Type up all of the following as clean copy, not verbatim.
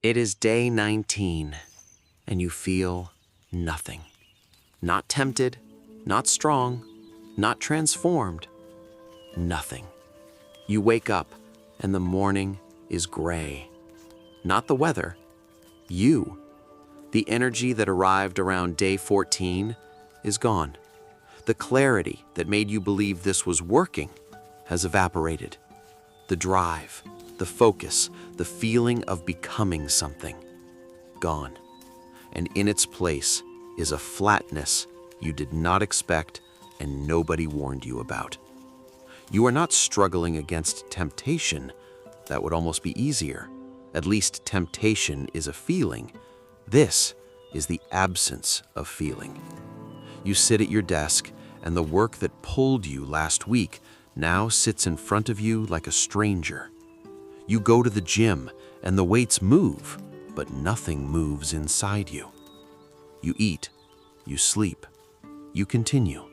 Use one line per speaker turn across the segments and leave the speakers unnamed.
It is day 19, and you feel nothing. Not tempted, not strong, not transformed. Nothing. You wake up, and the morning is gray. Not the weather, you. The energy that arrived around day 14 is gone. The clarity that made you believe this was working has evaporated. The drive, the focus, the feeling of becoming something, gone. And in its place is a flatness you did not expect and nobody warned you about. You are not struggling against temptation. That would almost be easier. At least temptation is a feeling. This is the absence of feeling. You sit at your desk, and the work that pulled you last week now sits in front of you like a stranger. You go to the gym, and the weights move, but nothing moves inside you. You eat, you sleep, you continue.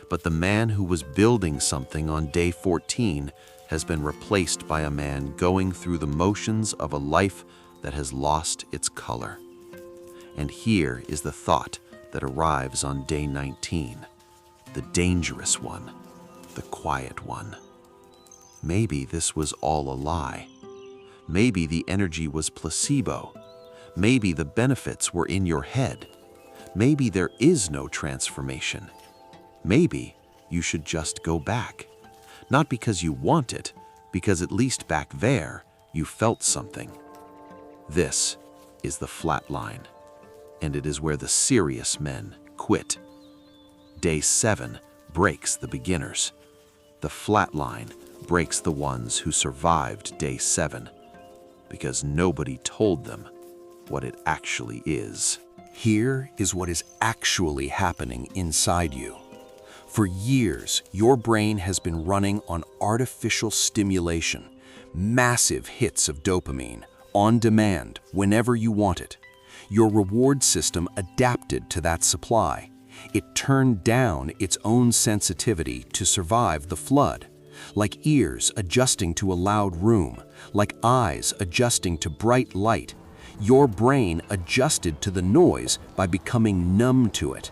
But the man who was building something on day 14 has been replaced by a man going through the motions of a life that has lost its color. And here is the thought that arrives on day 19, the dangerous one, the quiet one. Maybe this was all a lie. Maybe the energy was placebo. Maybe the benefits were in your head. Maybe there is no transformation. Maybe you should just go back. Not because you want it, because at least back there, you felt something. This is the flatline, and it is where the serious men quit. Day 7 breaks the beginners. The flatline breaks the ones who survived day 7, because nobody told them what it actually is. Here is what is actually happening inside you. For years, your brain has been running on artificial stimulation, massive hits of dopamine, on demand, whenever you want it. Your reward system adapted to that supply. It turned down its own sensitivity to survive the flood, like ears adjusting to a loud room, like eyes adjusting to bright light. Your brain adjusted to the noise by becoming numb to it,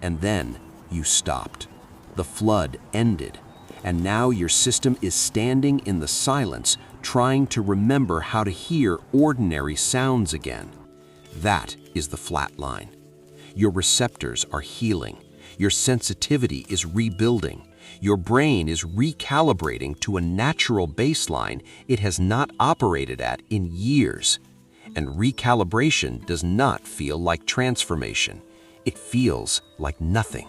and then you stopped. The flood ended, and now your system is standing in the silence, trying to remember how to hear ordinary sounds again. That is the flat line. Your receptors are healing. Your sensitivity is rebuilding. Your brain is recalibrating to a natural baseline it has not operated at in years. And recalibration does not feel like transformation. It feels like nothing.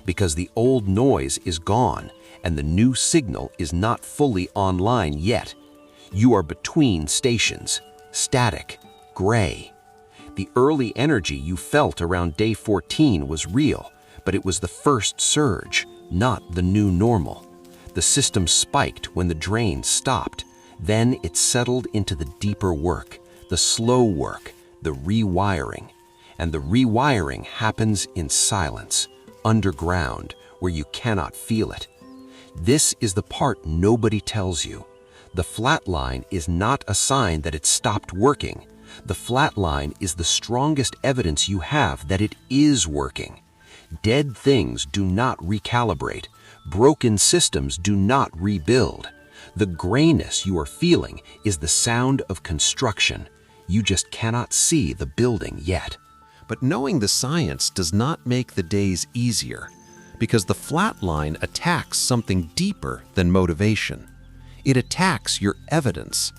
Because the old noise is gone and the new signal is not fully online yet. You are between stations, static, gray. The early energy you felt around day 14 was real, but it was the first surge, not the new normal. The system spiked when the drain stopped. Then it settled into the deeper work, the slow work, the rewiring. And the rewiring happens in silence, underground, where you cannot feel it. This is the part nobody tells you. The flat line is not a sign that it stopped working. The flat line is the strongest evidence you have that it is working. Dead things do not recalibrate. Broken systems do not rebuild. The grayness you are feeling is the sound of construction. You just cannot see the building yet. But knowing the science does not make the days easier, because the flat line attacks something deeper than motivation. It attacks your evidence.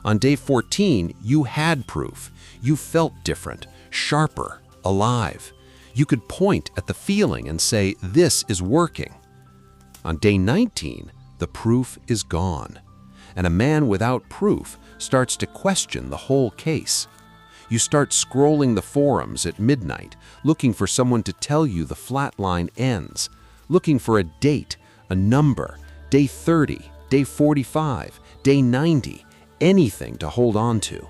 On day 14, you had proof. You felt different, sharper, alive. You could point at the feeling and say, this is working. On day 19, the proof is gone. And a man without proof starts to question the whole case. You start scrolling the forums at midnight, looking for someone to tell you the flat line ends, looking for a date, a number, day 30, day 45, day 90, anything to hold on to.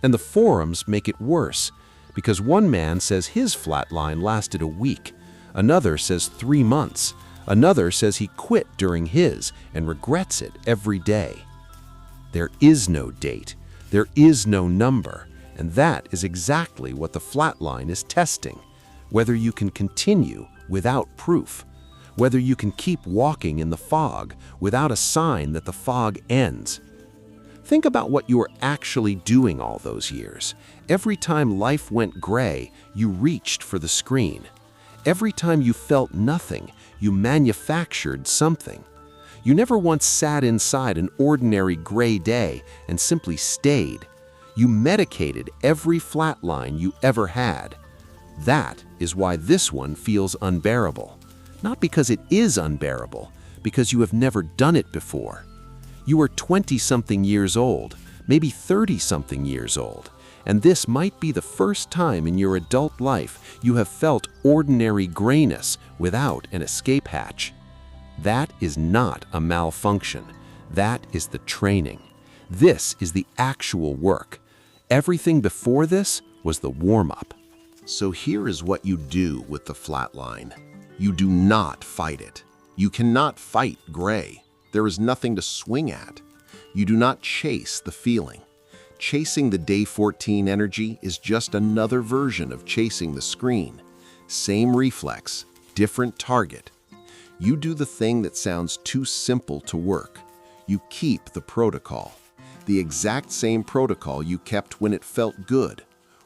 And the forums make it worse, because one man says his flat line lasted a week, another says 3 months, another says he quit during his and regrets it every day. There is no date.
There is no number, and that is exactly what the flatline is testing. Whether you can continue without proof, whether you can keep walking in the fog without a sign that the fog ends. Think about what you were actually doing all those years. Every time life went gray, you reached for the screen. Every time you felt nothing, you manufactured something. You never once sat inside an ordinary gray day and simply stayed. You medicated every flatline you ever had. That is why this one feels unbearable. Not because it is unbearable, because you have never done it before. You are 20-something years old, maybe 30-something years old, and this might be the first time in your adult life you have felt ordinary grayness without an escape hatch. That is not a malfunction. That is the training. This is the actual work. Everything before this was the warm-up.
So here is what you do with the flatline. You do not fight it. You cannot fight gray. There is nothing to swing at. You do not chase the feeling. Chasing the day 14 energy is just another version of chasing the screen. Same reflex, different target. You do the thing that sounds too simple to work. You keep the protocol. The exact same protocol you kept when it felt good.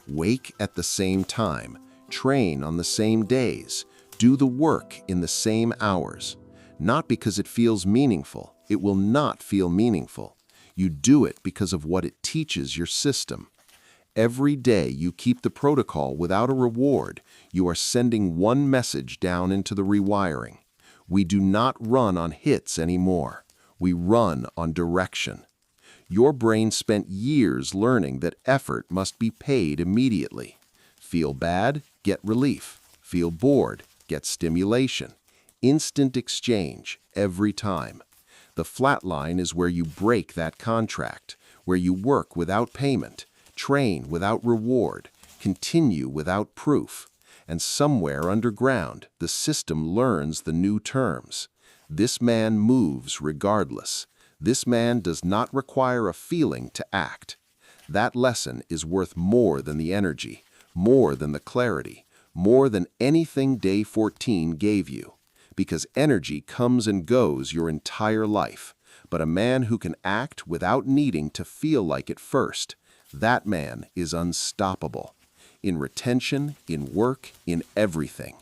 Wake at the same time. Train on the same days. Do the work in the same hours. Not because it feels meaningful. It will not feel meaningful. You do it because of what it teaches your system. Every day you keep the protocol without a reward. You are sending one message down into the rewiring. We do not run on hits anymore. We run on direction. Your brain spent years learning that effort must be paid immediately. Feel bad? Get relief. Feel bored? Get stimulation. Instant exchange every time. The flatline is where you break that contract, where you work without payment, train without reward, continue without proof. And somewhere underground, the system learns the new terms. This man moves regardless. This man does not require a feeling to act. That lesson is worth more than the energy, more than the clarity, more than anything day 14 gave you. Because energy comes and goes your entire life. But a man who can act without needing to feel like it first, that man is unstoppable. In retention, in work, in everything.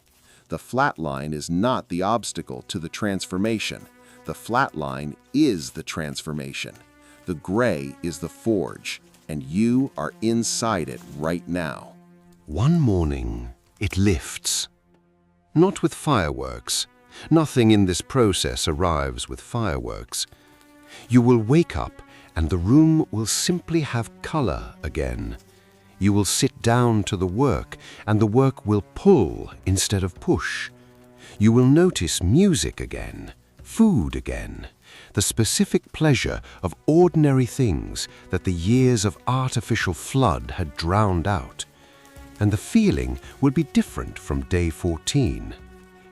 The flatline is not the obstacle to the transformation. The flatline is the transformation. The gray is the forge, and you are inside it right now.
One morning, it lifts. Not with fireworks. Nothing in this process arrives with fireworks. You will wake up, and the room will simply have color again. You will sit down to the work, and the work will pull instead of push. You will notice music again, food again, the specific pleasure of ordinary things that the years of artificial flood had drowned out. And the feeling will be different from day 14.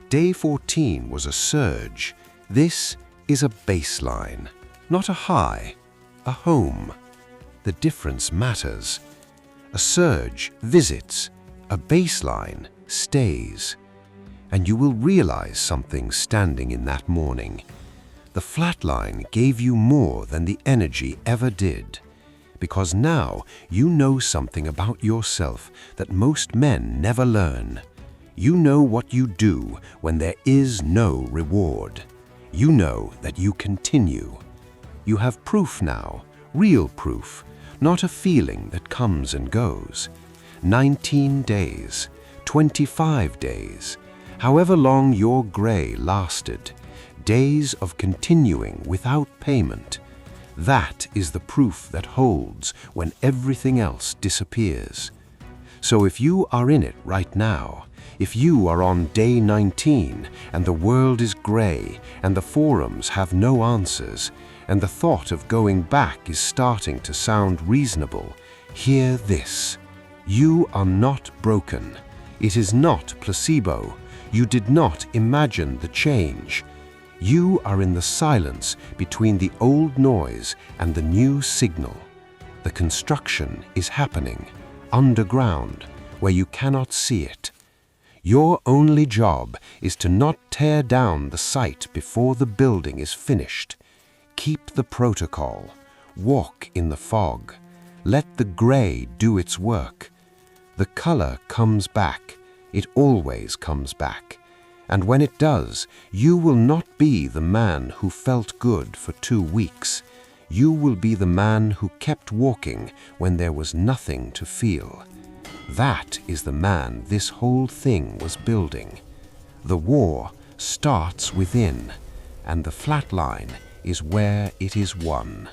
Day 14 was a surge. This is a baseline, not a high, a home. The difference matters. A surge visits, a baseline stays. And you will realize something standing in that morning. The flatline gave you more than the energy ever did, because now you know something about yourself that most men never learn. You know what you do when there is no reward. You know that you continue. You have proof now, real proof, not a feeling that comes and goes. 19 days, 25 days, however long your gray lasted, days of continuing without payment. That is the proof that holds when everything else disappears. So if you are in it right now, if you are on day 19 and the world is gray and the forums have no answers, and the thought of going back is starting to sound reasonable, hear this. You are not broken. It is not placebo. You did not imagine the change. You are in the silence between the old noise and the new signal. The construction is happening underground, where you cannot see it. Your only job is to not tear down the site before the building is finished. Keep the protocol. Walk in the fog. Let the gray do its work. The color comes back. It always comes back. And when it does, you will not be the man who felt good for 2 weeks. You will be the man who kept walking when there was nothing to feel. That is the man this whole thing was building. The war starts within, and the flatline is where it is won.